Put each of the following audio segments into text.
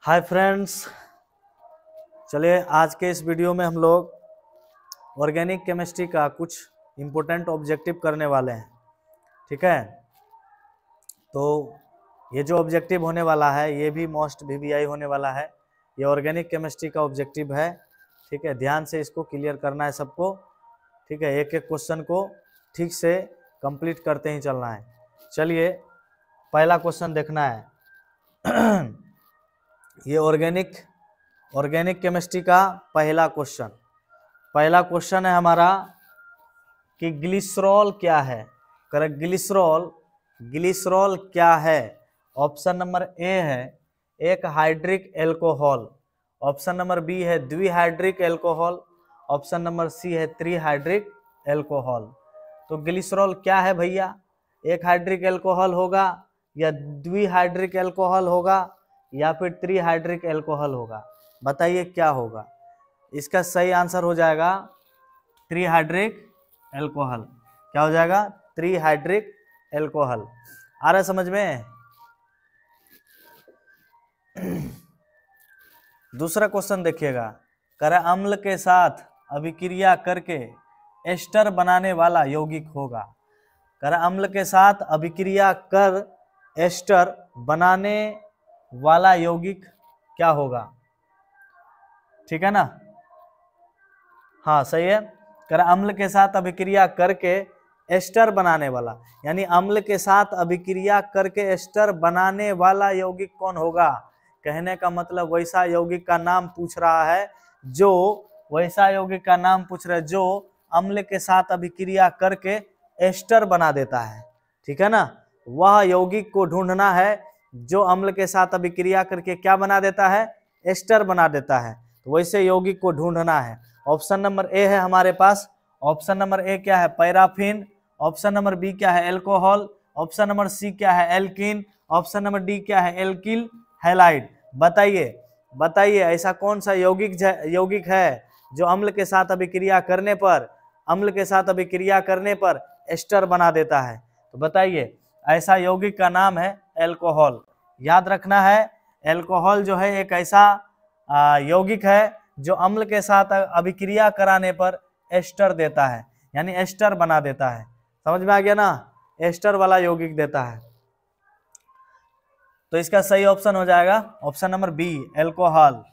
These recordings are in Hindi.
हाय फ्रेंड्स, चलिए आज के इस वीडियो में हम लोग ऑर्गेनिक केमिस्ट्री का कुछ इम्पोर्टेंट ऑब्जेक्टिव करने वाले हैं। ठीक है, तो ये जो ऑब्जेक्टिव होने वाला है ये भी मोस्ट वीवीआई होने वाला है। ये ऑर्गेनिक केमिस्ट्री का ऑब्जेक्टिव है। ठीक है, ध्यान से इसको क्लियर करना है सबको। ठीक है, एक एक क्वेश्चन को ठीक से कंप्लीट करते ही चलना है। चलिए पहला क्वेश्चन देखना है। ये ऑर्गेनिक केमिस्ट्री का पहला क्वेश्चन है हमारा कि ग्लिसरॉल क्या है। करेक्ट, ग्लिसरॉल क्या है। ऑप्शन नंबर ए है एक hydric alcohol, option number B है द्विहाइड्रिक एल्कोहल, ऑप्शन नंबर सी है त्रिहाइड्रिक एल्कोहल। तो ग्लिसरॉल क्या है भैया? एक हाइड्रिक एल्कोहल होगा या द्विहाइड्रिक एल्कोहल होगा या फिर त्रिहाइड्रिक एल्कोहल होगा? बताइए क्या होगा। इसका सही आंसर हो जाएगा त्रिहाइड्रिक एल्कोहल। क्या हो जाएगा? त्रिहाइड्रिक एल्कोहल। आ रहा है समझ में? दूसरा क्वेश्चन देखिएगा, करा अम्ल के साथ अभिक्रिया करके एस्टर बनाने वाला यौगिक होगा। करा अम्ल के साथ अभिक्रिया कर एस्टर बनाने वाला यौगिक क्या होगा? ठीक है ना? हाँ सही है। कर अम्ल के साथ अभिक्रिया करके एस्टर बनाने वाला, यानी अम्ल के साथ अभिक्रिया करके एस्टर बनाने वाला यौगिक कौन होगा? कहने का मतलब वैसा यौगिक का नाम पूछ रहा है जो अम्ल के साथ अभिक्रिया करके एस्टर बना देता है। ठीक है ना? वह यौगिक को ढूंढना है जो अम्ल के साथ अभिक्रिया करके क्या बना देता है? एस्टर बना देता है। तो वैसे यौगिक को ढूंढना है। ऑप्शन नंबर ए है हमारे पास। ऑप्शन नंबर ए क्या है? पैराफिन। ऑप्शन नंबर बी क्या है? एल्कोहल। ऑप्शन नंबर सी क्या है? एल्कीन। ऑप्शन नंबर डी क्या है? Alkyl halide. बताइए ऐसा कौन सा यौगिक है जो अम्ल के साथ अभिक्रिया करने पर एस्टर बना देता है? तो बताइए, ऐसा यौगिक का नाम है एल्कोहल। याद रखना है, एल्कोहल जो है एक ऐसा यौगिक है जो अम्ल के साथ अभिक्रिया कराने पर एस्टर देता है, यानी एस्टर बना देता है। समझ में आ गया ना? एस्टर वाला यौगिक देता है। तो इसका सही ऑप्शन हो जाएगा option number B, alcohol.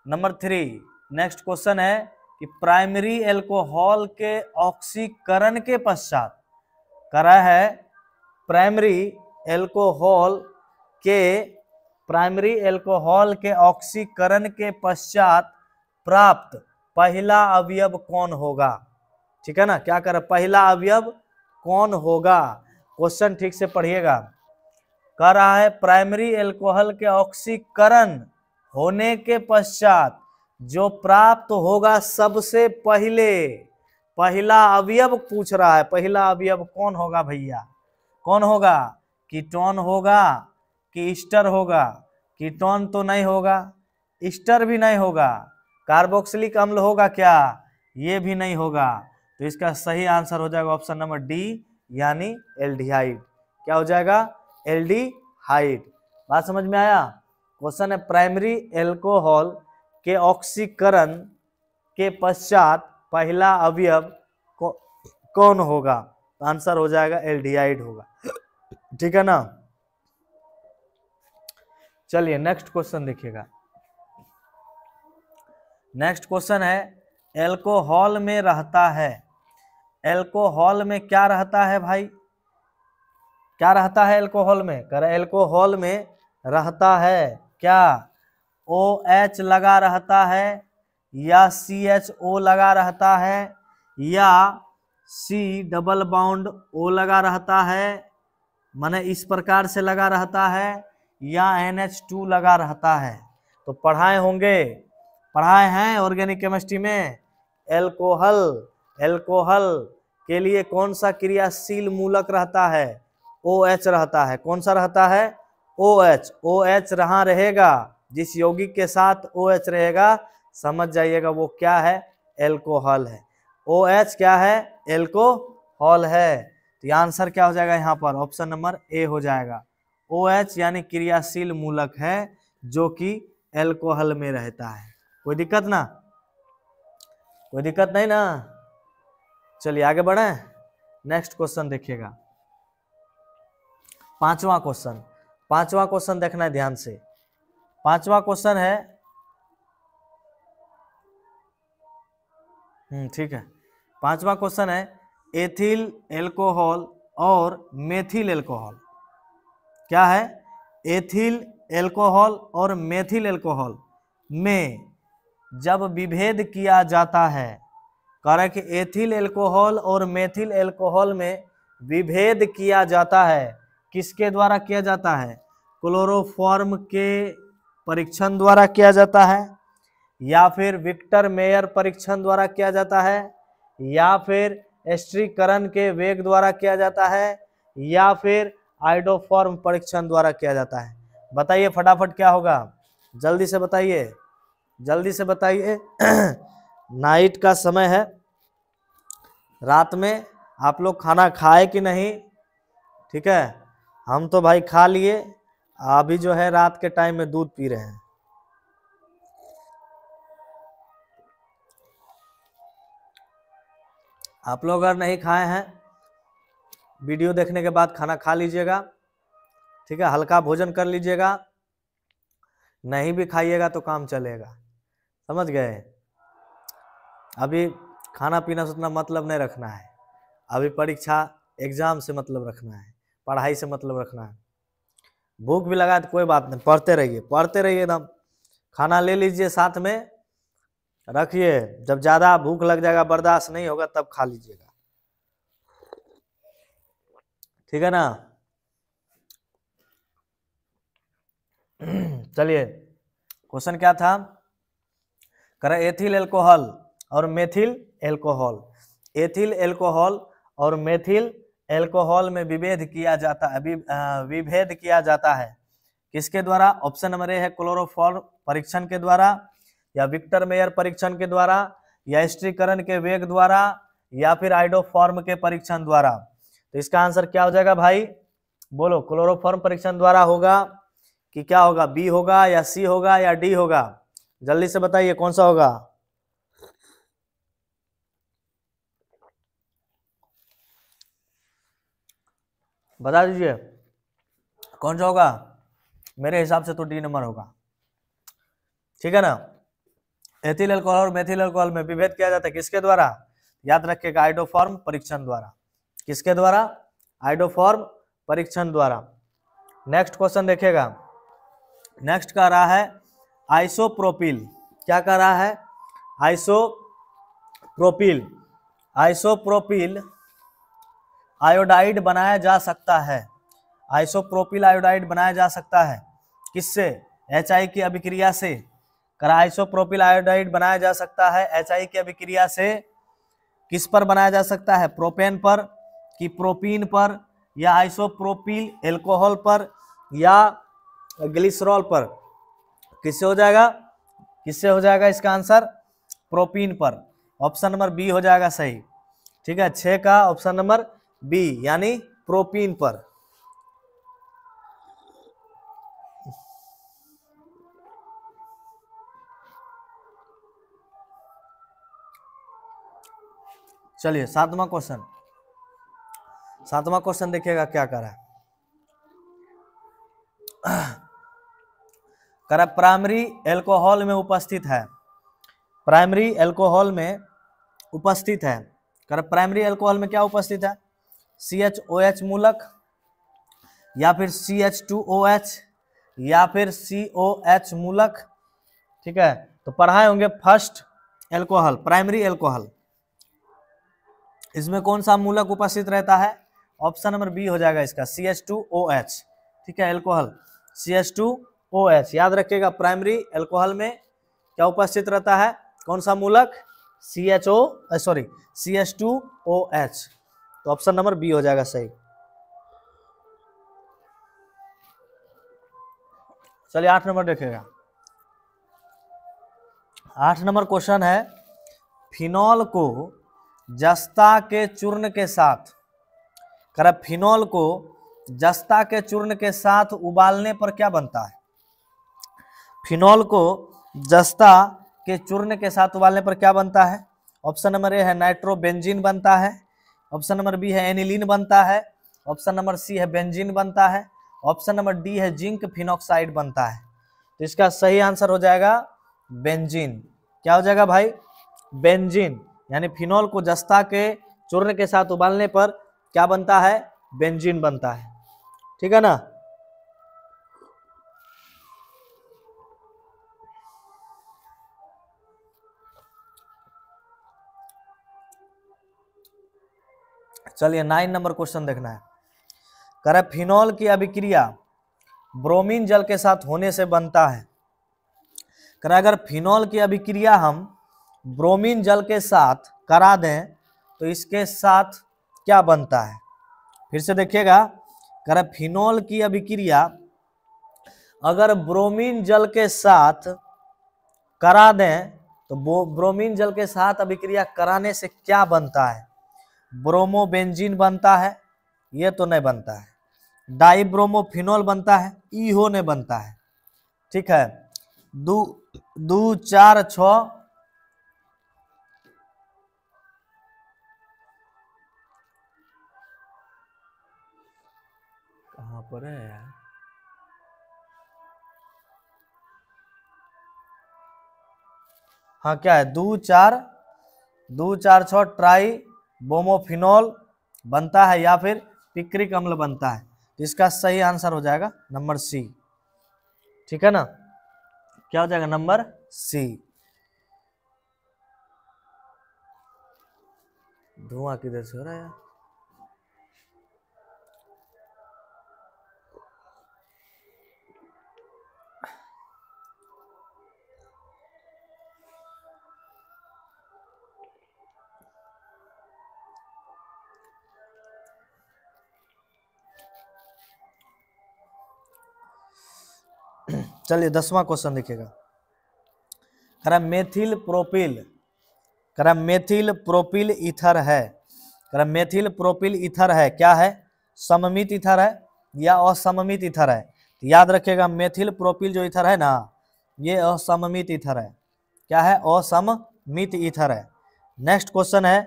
Number 3 next question है कि प्राइमरी एल्कोहल के ऑक्सीकरण के पश्चात करा है प्राइमरी एल्कोहल के ऑक्सीकरण के पश्चात प्राप्त पहला अवयव कौन होगा? ठीक है ना? क्या कर पहला अवयव कौन होगा? क्वेश्चन ठीक से पढ़िएगा। कह रहा है प्राइमरी एल्कोहल के ऑक्सीकरण होने के पश्चात जो प्राप्त होगा सबसे पहला अवयव पूछ रहा है। पहला अवयव कौन होगा भैया? कौन होगा? कीटोन होगा कि ईस्टर होगा? कीटोन तो नहीं होगा, ईस्टर भी नहीं होगा, कार्बोक्सिलिक अम्ल होगा क्या? ये भी नहीं होगा। तो इसका सही आंसर हो जाएगा ऑप्शन नंबर डी, यानी एल्डिहाइड। क्या हो जाएगा? एल्डिहाइड। बात समझ में आया? क्वेश्चन है प्राइमरी एल्कोहल के ऑक्सीकरण के पश्चात पहला अवयव कौन होगा? तो आंसर हो जाएगा एल्डिहाइड होगा। ठीक है ना? चलिए नेक्स्ट क्वेश्चन देखिएगा। नेक्स्ट क्वेश्चन है एल्कोहल में रहता है। एल्कोहल में क्या रहता है भाई? क्या रहता है एल्कोहल में? कर एल्कोहल में रहता है क्या? OH लगा रहता है या CHO लगा रहता है या C डबल बाउंड O लगा रहता है, माने इस प्रकार से लगा रहता है, या NH2 लगा रहता है? तो पढ़ाए हैं ऑर्गेनिक केमिस्ट्री में। एल्कोहल के लिए कौन सा क्रियाशील मूलक रहता है? OH रहता है। कौन सा रहता है? OH रहा रहेगा। जिस यौगिक के साथ OH रहेगा समझ जाइएगा वो क्या है? एल्कोहल है। OH क्या है? एल्कोहल है। तो आंसर क्या हो जाएगा यहाँ पर? ऑप्शन नंबर ए हो जाएगा। OH यानी क्रियाशील मूलक है जो कि एल्कोहल में रहता है। कोई दिक्कत ना, कोई दिक्कत नहीं ना। चलिए आगे बढ़े, नेक्स्ट क्वेश्चन देखिएगा। पांचवा क्वेश्चन देखना है ध्यान से। पांचवा क्वेश्चन है, ठीक है, पांचवा क्वेश्चन है एथिल एल्कोहल और मेथिल एल्कोहल। क्या है? एथिल एल्कोहल और मेथिल एल्कोहल में जब विभेद किया जाता है, कह रहा है कि एथिल एल्कोहल और मेथिल एल्कोहल में विभेद किया जाता है, किसके द्वारा किया जाता है? क्लोरोफॉर्म के परीक्षण द्वारा किया जाता है, या फिर विक्टर मेयर परीक्षण द्वारा किया जाता है, या फिर स्थिरीकरण के वेग द्वारा किया जाता है, या फिर आइडोफॉर्म परीक्षण द्वारा किया जाता है। बताइए फटाफट क्या होगा, जल्दी से बताइए, जल्दी से बताइए। नाइट का समय है, रात में आप लोग खाना खाए कि नहीं? ठीक है, हम तो भाई खा लिए, अभी जो है रात के टाइम में दूध पी रहे हैं। आप लोग अगर नहीं खाए हैं, वीडियो देखने के बाद खाना खा लीजिएगा, ठीक है, हल्का भोजन कर लीजिएगा। नहीं भी खाइएगा तो काम चलेगा, समझ गए? अभी खाना पीना से उतना मतलब नहीं रखना है, अभी परीक्षा एग्जाम से मतलब रखना है, पढ़ाई से मतलब रखना है। भूख भी लगा तो कोई बात नहीं, पढ़ते रहिए, पढ़ते रहिए एकदम। खाना ले लीजिए साथ में रखिए, जब ज़्यादा भूख लग जाएगा, बर्दाश्त नहीं होगा, तब खा लीजिएगा, ठीक है ना? चलिए, क्वेश्चन क्या था? कह एथिल एल्कोहल और मेथिल एल्कोहल, एथिल एल्कोहल और मेथिल एल्कोहल में विभेद किया जाता है, विभेद किया जाता है किसके द्वारा? ऑप्शन नंबर ए है क्लोरोफॉर्म परीक्षण के द्वारा, या विक्टर मेयर परीक्षण के द्वारा, या स्थिरीकरण के वेग द्वारा, या फिर आइडोफॉर्म के परीक्षण द्वारा। तो इसका आंसर क्या हो जाएगा भाई? बोलो, क्लोरोफॉर्म परीक्षण द्वारा होगा कि क्या होगा? बी होगा, या सी होगा, या डी होगा? जल्दी से बताइए कौन सा होगा? बता दीजिए कौन सा होगा। मेरे हिसाब से तो डी नंबर होगा, ठीक है ना? एथिल अल्कोहल और मेथिल अल्कोहल में विभेद किया जाता है किसके द्वारा? याद रखिएगा, आइडोफॉर्म परीक्षण द्वारा। किसके द्वारा? आइडोफॉर्म परीक्षण द्वारा। नेक्स्ट क्वेश्चन देखिएगा, नेक्स्ट कह रहा है आइसोप्रोपिल। क्या कह रहा है? आइसोप्रोपिल। आइसोप्रोपिल आयोडाइड बनाया जा सकता है, आइसोप्रोपिल आयोडाइड बनाया जा सकता है किससे? HI की अभिक्रिया से। करा आइसोप्रोपिल आयोडाइड बनाया जा सकता है HI की अभिक्रिया से। किस पर बनाया जा सकता है? प्रोपेन पर कि प्रोपीन पर, या आइसोप्रोपिल एल्कोहल पर, या ग्लिसरॉल पर? किससे हो जाएगा? किससे हो जाएगा इसका आंसर? प्रोपीन पर। ऑप्शन नंबर बी हो जाएगा सही, ठीक है, 6 का ऑप्शन नंबर बी, यानी प्रोपीन पर। चलिए सातवां क्वेश्चन, सातवां क्वेश्चन देखिएगा क्या कर रहा है। कर प्राइमरी एल्कोहल में उपस्थित है, प्राइमरी एल्कोहल में उपस्थित है। कर प्राइमरी एल्कोहल में क्या उपस्थित है? CHOH मूलक, या फिर CH2OH, या फिर COH मूलक, ठीक है? तो पढ़ाए होंगे फर्स्ट एल्कोहल, प्राइमरी एल्कोहल, इसमें कौन सा मूलक उपस्थित रहता है? ऑप्शन नंबर बी हो जाएगा इसका, CH2OH, ठीक है, एल्कोहल CH2OH। याद रखिएगा, प्राइमरी एल्कोहल में क्या उपस्थित रहता है? कौन सा मूलक? CH2OH। तो ऑप्शन नंबर बी हो जाएगा सही। चलिए 8 नंबर देखिएगा। 8 नंबर क्वेश्चन है, फिनॉल को जस्ता के चूर्ण के साथ, कर फिनॉल को जस्ता के चूर्ण के साथ उबालने पर क्या बनता है? फिनॉल को जस्ता के चूर्ण के साथ उबालने पर क्या बनता है? ऑप्शन नंबर ए है नाइट्रोबेंजीन बनता है, ऑप्शन नंबर बी है एनिलीन बनता है, ऑप्शन नंबर सी है बेंजीन बनता है, ऑप्शन नंबर डी है जिंक फिनॉक्साइड बनता है। तो इसका सही आंसर हो जाएगा बेंजीन। क्या हो जाएगा भाई? बेंजीन। यानी फिनॉल को जस्ता के चूर्ण के साथ उबालने पर क्या बनता है? बेंजीन बनता है। ठीक है ना? चलिए 9 नंबर क्वेश्चन देखना है। कह रहा है फिनॉल की अभिक्रिया ब्रोमीन जल के साथ होने से बनता है। कह रहा है अगर फिनॉल की अभिक्रिया हम ब्रोमीन जल के साथ करा दें तो इसके साथ क्या बनता है? फिर से देखिएगा। कह रहा है फिनॉल की अभिक्रिया अगर ब्रोमीन जल के साथ करा दें तो ब्रोमीन जल के साथ अभिक्रिया कराने से क्या बनता है? ब्रोमोबेंजीन बनता है? ये तो नहीं बनता है। डाइब्रोमोफिनॉल बनता है? इहो नहीं बनता है। ठीक है, 2 4 6 कहाँ पर है यार? हाँ क्या है? 2 4 6 ट्राई बोमोफिनॉल बनता है या फिर पिक्रिक अम्ल बनता है। तो इसका सही आंसर हो जाएगा नंबर सी। ठीक है ना? क्या हो जाएगा? Number C. धुआं किधर से हो रहा है यार? चलिए 10वां क्वेश्चन देखिएगा। कह रहा मेथिल प्रोपिल, कह रहा मेथिल प्रोपिल ईथर है। कह रहा मेथिल प्रोपिल ईथर है, क्या है? सममित ईथर है या असममित ईथर है? तो याद रखिएगा मेथिल प्रोपिल जो ईथर है ना, ये असममित ईथर है। क्या है? असममित ईथर है। नेक्स्ट क्वेश्चन है,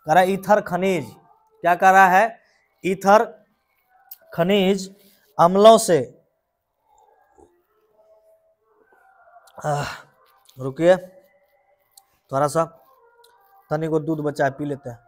कह रहा ईथर खनिज, क्या कह रहा है? ईथर खनिज अम्लों से, रुकिए थोड़ा सा, तनी को दूध बचा है, पी लेते हैं।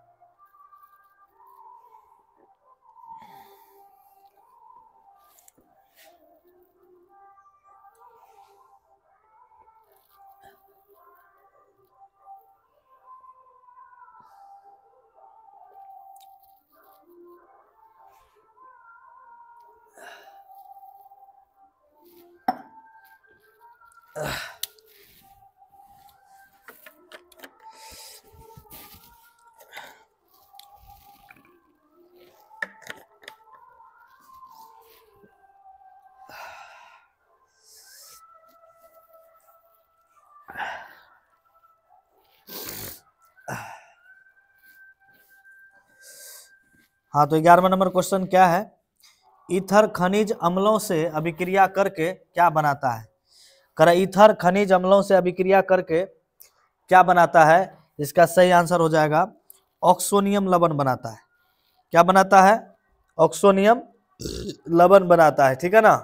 हाँ तो 11वां नंबर क्वेश्चन क्या है? ईथर खनिज अम्लों से अभिक्रिया करके क्या बनाता है? कर ईथर खनिज अम्लों से अभिक्रिया करके क्या बनाता है? इसका सही आंसर हो जाएगा ऑक्सोनियम लवण बनाता है। क्या बनाता है? ऑक्सोनियम लवण बनाता है। ठीक है ना?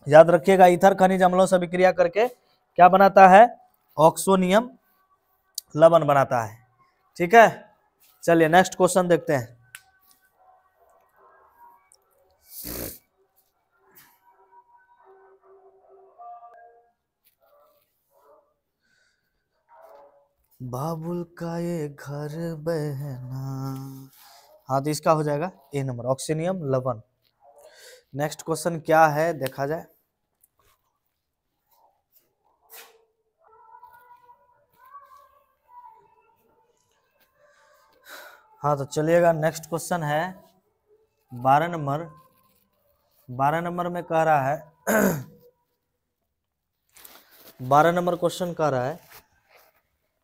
याद रखिएगा ईथर खनिज अम्लों से अभिक्रिया करके क्या बनाता है? ऑक्सोनियम लवण बनाता है। ठीक है, चलिए नेक्स्ट क्वेश्चन देखते हैं। बाबुल का ये घर बहना, हाँ तो इसका हो जाएगा ए नंबर ऑक्सीनियम लवण। नेक्स्ट क्वेश्चन क्या है देखा जाए। हाँ तो चलिएगा नेक्स्ट क्वेश्चन है 12 नंबर। 12 नंबर में कह रहा है 12 नंबर क्वेश्चन कह रहा है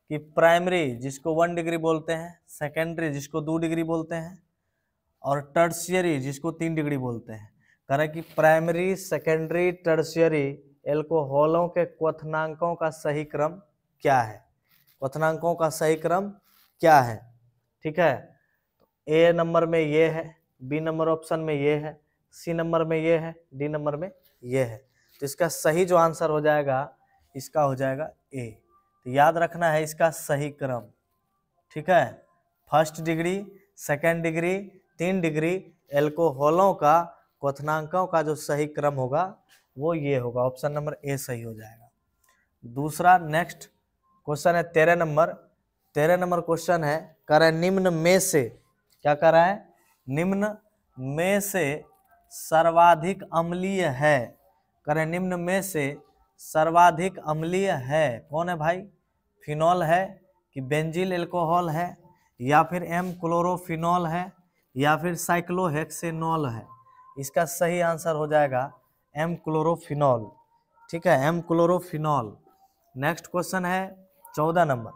कि प्राइमरी जिसको 1 डिग्री बोलते हैं, सेकेंडरी जिसको 2 डिग्री बोलते हैं, और टर्शियरी जिसको 3 डिग्री बोलते हैं। कह रहा है कि प्राइमरी, सेकेंडरी, टर्शियरी एल्कोहलों के क्वथनांकों का सही क्रम क्या है? क्वथनांकों का सही क्रम क्या है? ठीक है, ए नंबर में ये है, बी नंबर ऑप्शन में ये है, सी नंबर में ये है, डी नंबर में ये है। तो इसका सही जो आंसर हो जाएगा इसका हो जाएगा ए। तो याद रखना है इसका सही क्रम। ठीक है, first degree, second degree, 3 degree एल्कोहलों का क्वथनांकों का जो सही क्रम होगा वो ये होगा, ऑप्शन नंबर ए सही हो जाएगा। दूसरा नेक्स्ट क्वेश्चन है 13 नंबर। 13 नंबर क्वेश्चन है, कह रहा है निम्न में से, क्या कह रहा है? निम्न में से सर्वाधिक अम्लीय है। कह रहे निम्न में से सर्वाधिक अम्लीय है कौन है भाई? फिनॉल है कि बेंजील एल्कोहल है, या फिर एम क्लोरोफिनॉल है, या फिर साइक्लोहेक्सेनॉल है? इसका सही आंसर हो जाएगा एम क्लोरोफिनॉल। ठीक है, एम क्लोरोफिनॉल। नेक्स्ट क्वेश्चन है 14 नंबर।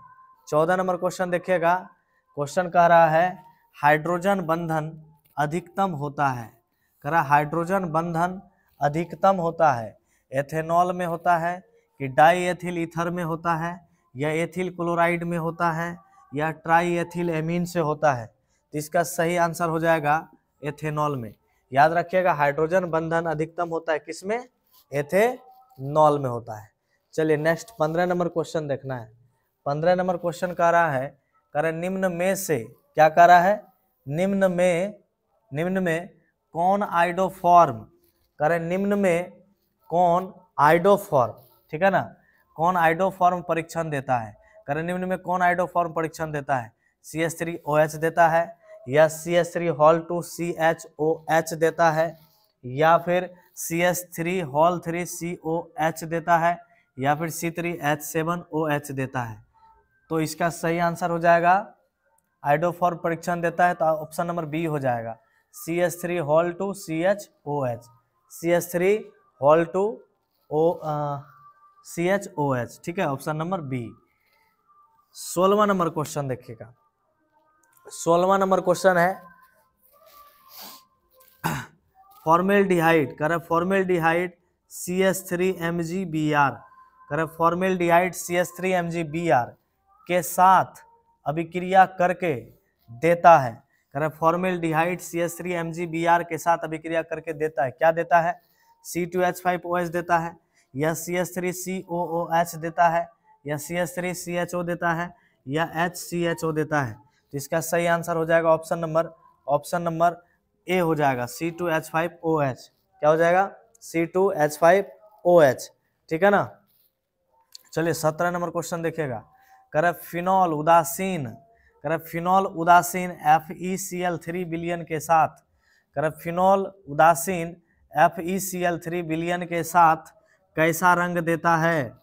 14 नंबर क्वेश्चन देखिएगा। क्वेश्चन कह रहा है हाइड्रोजन बंधन अधिकतम होता है। कह रहा हाइड्रोजन बंधन अधिकतम होता है एथेनॉल में होता है कि डाई एथिल ईथर में होता है, या एथिल क्लोराइड में होता है, या ट्राई एथिल एमीन से होता है? तो इसका सही आंसर हो जाएगा एथेनॉल में। याद रखिएगा हाइड्रोजन बंधन अधिकतम होता है किसमें? एथेनॉल में होता है। चलिए नेक्स्ट 15 नंबर क्वेश्चन देखना है। 15 नंबर क्वेश्चन कह रहा है, कह रहा निम्न में से, क्या कह रहा है? निम्न में कौन आइडोफॉर्म? कह रहे निम्न में कौन आइडोफॉर्म, ठीक है ना, कौन आइडोफॉर्म परीक्षण देता है? कह रहे निम्न में कौन आइडोफॉर्म परीक्षण देता है? CH3OH देता है, या CH3 देता है, या फिर CH3 देता है, या फिर C3H7OH देता है? तो इसका सही आंसर हो जाएगा आइडोफॉर्म परीक्षण देता है तो ऑप्शन नंबर बी हो जाएगा, CH3CHOH, CH3CHOH। ठीक है, ऑप्शन नंबर बी। 16वां नंबर क्वेश्चन देखिएगा। 16वां नंबर क्वेश्चन है फॉर्मेल्डिहाइड। कह रहा फॉर्मेल्डिहाइड CH3MgBr, कह रहा फॉर्मेल्डिहाइड CH3MgBr के साथ अभिक्रिया करके देता है। कह रहा फॉर्मेल्डिहाइड CH3MgBr के साथ अभिक्रिया करके देता है, क्या देता है? C2H5OH देता है, या CH3COOH देता है, या CH3CHO देता है, या HCHO देता है? तो इसका सही आंसर हो जाएगा ऑप्शन नंबर ए हो जाएगा, C2H5OH। क्या हो जाएगा? C2H5OH। ठीक है ना। चलिए 17 नंबर क्वेश्चन देखिएगा। कह रहा फिनॉल उदासीन FeCl3 विलयन के साथ, कह रहा फिनॉल उदासीन FeCl3 विलयन के साथ कैसा रंग देता है?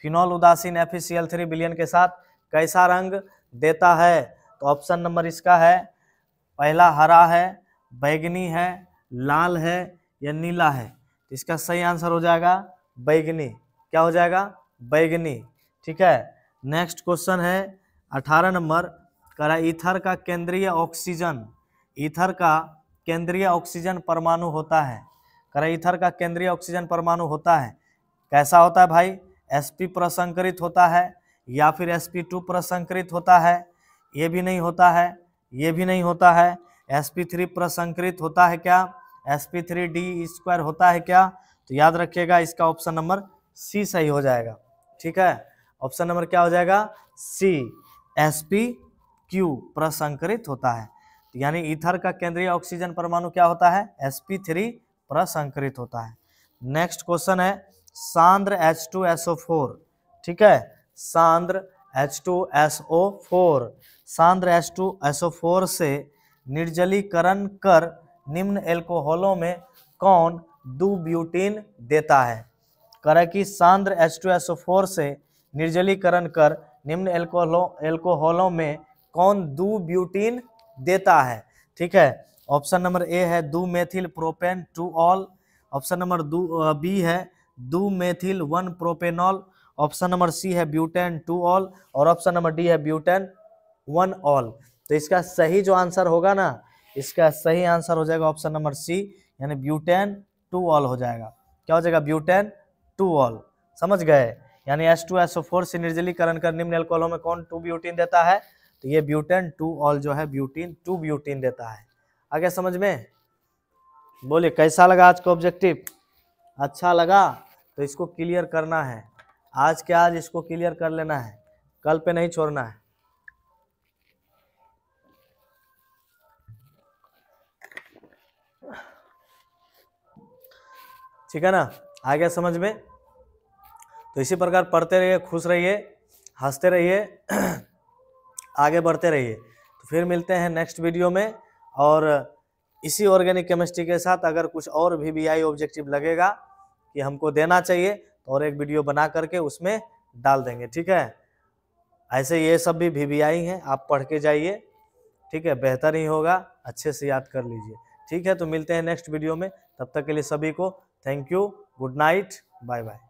फिनॉल उदासीन FeCl3 विलयन के साथ कैसा रंग देता है? तो ऑप्शन नंबर इसका है, पहला हरा है, बैगनी है, लाल है, या नीला है? तो इसका सही आंसर हो जाएगा बैगनी। क्या हो जाएगा? बैगनी। ठीक है। नेक्स्ट क्वेश्चन है 18 नंबर। कह रहा ईथर का केंद्रीय ऑक्सीजन परमाणु होता है। कह रहा ईथर का केंद्रीय ऑक्सीजन परमाणु होता है, कैसा होता है भाई? sp प्रसंकरित होता है, या फिर sp2 प्रसंकरित होता है? ये भी नहीं होता है, ये भी नहीं होता है। sp3 प्रसंकरित होता है क्या? sp3d² होता है क्या? तो याद रखिएगा इसका ऑप्शन नंबर सी सही हो जाएगा। ठीक है, ऑप्शन नंबर क्या हो जाएगा? सी, sp3 प्रसंकरित होता है। यानी ईथर का केंद्रीय ऑक्सीजन परमाणु क्या होता है? sp3 प्रसंकरित होता है। नेक्स्ट क्वेश्चन है सांद्र H2SO4। ठीक है, सांद्र H2SO4 से निर्जलीकरण कर निम्न एल्कोहलों में कौन 2 ब्यूटीन देता है? कह कि सांद्र H2SO4 से निर्जलीकरण कर निम्न एल्कोहलों में कौन 2 ब्यूटीन देता है? ठीक है, ऑप्शन नंबर ए है 2 methyl propane 2 ol, option number B है 2 methyl 1 propanol, option number C है ब्यूटेन 2 ऑल, और ऑप्शन नंबर डी है ब्यूटेन 1 ऑल। तो इसका सही जो आंसर होगा ना, इसका सही आंसर हो जाएगा ऑप्शन नंबर सी, यानी ब्यूटेन 2 ऑल हो जाएगा। क्या हो जाएगा? ब्यूटेन टू ऑल, समझ गए। यानी H2SO4 से निर्जलीकरण कर निम्न एल्कोहलों में कौन 2 ब्यूटीन देता है, तो ये ब्यूटेन 2 ऑल जो है ब्यूटीन 2 ब्यूटीन देता है। आगे समझ में, बोलिए कैसा लगा आज का ऑब्जेक्टिव, अच्छा लगा तो इसको क्लियर करना है, आज के आज इसको क्लियर कर लेना है, कल पे नहीं छोड़ना है। ठीक है ना, आ गया समझ में। तो इसी प्रकार पढ़ते रहिए, खुश रहिए, हंसते रहिए, आगे बढ़ते रहिए। तो फिर मिलते हैं नेक्स्ट वीडियो में, और इसी ऑर्गेनिक केमिस्ट्री के साथ अगर कुछ और VBI ऑब्जेक्टिव लगेगा कि हमको देना चाहिए तो और एक वीडियो बना करके उसमें डाल देंगे, ठीक है। ऐसे ये सब भी VBI हैं, आप पढ़ के जाइए, ठीक है, बेहतर ही होगा, अच्छे से याद कर लीजिए, ठीक है। तो मिलते हैं नेक्स्ट वीडियो में, तब तक के लिए सभी को thank you, good night, bye bye.